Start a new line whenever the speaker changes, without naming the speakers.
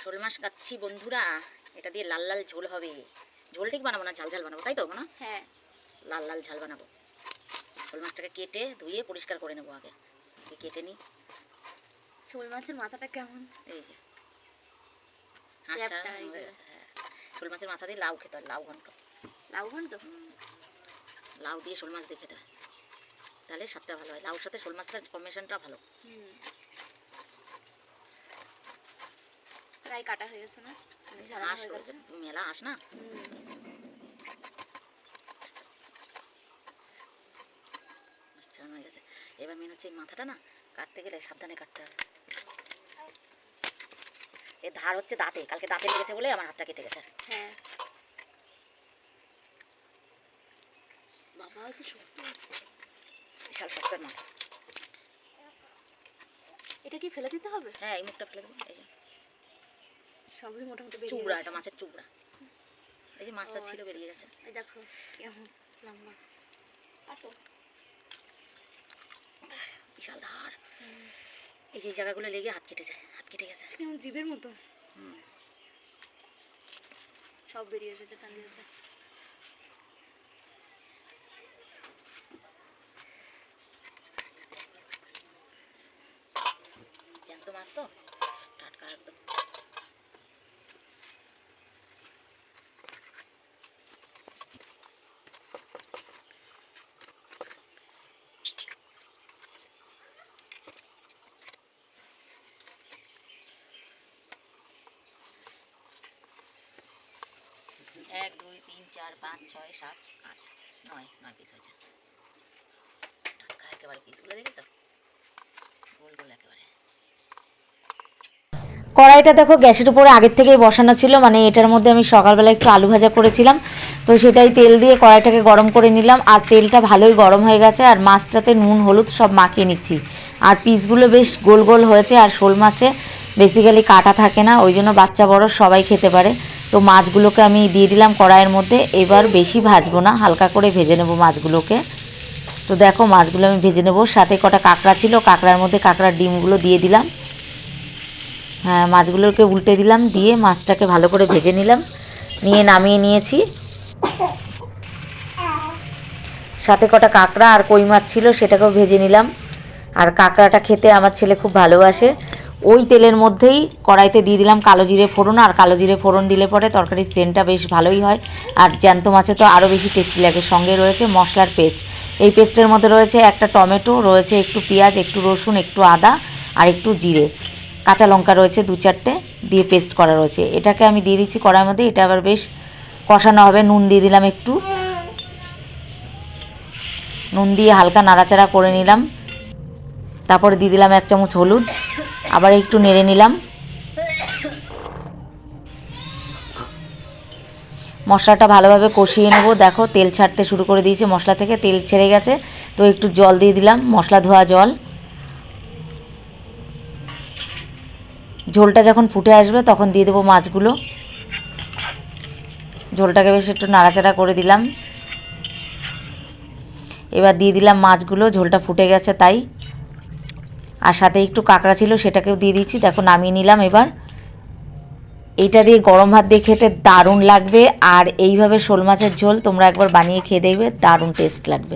শোল মাছ কাচ্ছি বন্ধুরা, এটা দিয়ে লাল লাল ঝোল হবে। ঝোল ঠিক বানাবো না, ঝাল ঝাল বানাবো, তাই তো না?
হ্যাঁ,
লাল লাল ঝাল বানাবো। শোল মাছটাকে কেটে ধুয়ে পরিষ্কার করে নেবো আগে। কেটে নিই।
শোল মাছের মাথাটা কেমন?
এই যে
চ্যাপটা, এই যে।
হ্যাঁ, শোল মাছের মাথা দিয়ে লাউ খেতে হয়, লাউ ঘন্ট।
লাউ ঘন্ট?
লাউ দিয়ে শোল মাছ দিয়ে খেতে হয়, তাহলে স্বাদটা ভালো হয়। লাউর সাথে শোল মাছটার কম্বিনেশনটা ভালো।
প্রায় কাটা হয়ে গেছে না?
আঁশ করেছে, মেলা আঁশ না। হয়ে গেছে। এবার মেন হচ্ছে এই মাথাটা না কাটতে গেলে সাবধানে কাটতে হবে। এর ধার হচ্ছে দাঁতে, কালকে দাঁতে লেগেছে বলে আমার হাতটা কেটে গেছে।
হ্যাঁ বাবা, কি শক্ত,
বিশাল শক্তের মাথা।
এটা কি ফেলে দিতে হবে?
হ্যাঁ, এই মুখটা ফেলে দেবো। এই যে
সবই মোটামুটি
চুবড়া, এটা মাছের চুবড়া। এই যে মাছটা ছিল বেরিয়ে গেছে।
এই দেখো কেমন লম্বা, কাটো।
বিশাল ধার। এই যে জায়গাগুলো লেগে হাত কেটে যায়, হাত কেটে গেছে।
কেমন জিভের মতো। সব বেরিয়ে এসেছে টান দিয়েছে।
জ্যান্ত মাছ তো, টাটকা একদম। এক, দুই, তিন, চার, পাঁচ, ছয়, সাত, আট, নয়, 9 পিস হয়েছে। টাটকা একেবারে পিসগুলো দেখেছো, গোল গোল একেবারে। কড়াইটা দেখো গ্যাসের উপরে আগের থেকেই বসানো ছিল, মানে এটার মধ্যে আমি সকালবেলা একটু আলু ভাজা করেছিলাম, তো সেটাই তেল দিয়ে কড়াইটাকে গরম করে নিলাম। আর তেলটা ভালোই গরম হয়ে গেছে, আর মাছটাতে নুন হলুদ সব মাখিয়ে নিচ্ছি। আর পিসগুলো বেশ গোল গোল হয়েছে। আর শোল মাছে বেসিক্যালি কাটা থাকে না, ওই জন্য বাচ্চা বড় সবাই খেতে পারে। তো মাছগুলোকে আমি দিয়ে দিলাম কড়াইয়ের মধ্যে। এবার বেশি ভাজবো না, হালকা করে ভেজে নেবো মাছগুলোকে। তো দেখো মাছগুলো আমি ভেজে নেবো। সাথে কটা কাঁকড়া ছিল, কাঁকড়ার মধ্যে কাঁকড়ার ডিমগুলো দিয়ে দিলাম। হ্যাঁ, মাছগুলোকে উল্টে দিলাম, দিয়ে মাছটাকে ভালো করে ভেজে নিলাম, নিয়ে নামিয়ে নিয়েছি। সাথে কটা কাঁকড়া আর কই মাছ ছিল, সেটাকেও ভেজে নিলাম। আর কাঁকড়াটা খেতে আমার ছেলে খুব ভালোবাসে। ওই তেলের মধ্যেই কড়াইতে দিয়ে দিলাম কালো জিরে ফোড়ন। আর কালো জিরে ফোড়ন দিলে পরে তরকারির সেন্টটা বেশ ভালোই হয়, আর জ্যান্ত মাছে তো আরও বেশি টেস্টি লাগে। সঙ্গে রয়েছে মশলার পেস্ট। এই পেস্টের মধ্যে রয়েছে একটা টমেটো, রয়েছে একটু পেঁয়াজ, একটু রসুন, একটু আদা আর একটু জিরে, কাঁচা লঙ্কা রয়েছে 2-4টে, দিয়ে পেস্ট করা রয়েছে। এটাকে আমি দিয়ে দিচ্ছি কড়াইয়ের মধ্যে। এটা আবার বেশ কষানো হবে। নুন দিয়ে দিলাম একটু, নুন দিয়ে হালকা নাড়াচাড়া করে নিলাম। তারপরে দিয়ে দিলাম 1 চামচ হলুদ, আবার একটু নেড়ে নিলাম। মশলাটা ভালোভাবে কষিয়ে নেব। দেখো তেল ছাড়তে শুরু করে দিয়েছে, মশলা থেকে তেল ছেড়ে গেছে। তো একটু জল দিয়ে দিলাম, মশলা ধোয়া জল। ঝোলটা যখন ফুটে আসবে তখন দিয়ে দেবো মাছগুলো। ঝোলটাকে বেশ একটু নাড়াচাড়া করে দিলাম। এবার দিয়ে দিলাম মাছগুলো, ঝোলটা ফুটে গেছে তাই। আর সাথে একটু কাঁকড়া ছিল, সেটাকেও দিয়ে দিচ্ছি। দেখো নামিয়ে নিলাম। এবার এইটা দিয়ে গরম ভাত দিয়ে খেতে দারুণ লাগবে। আর এইভাবে শোল মাছের ঝোল তোমরা একবার বানিয়ে খেয়ে দেখবে, দারুণ টেস্ট লাগবে।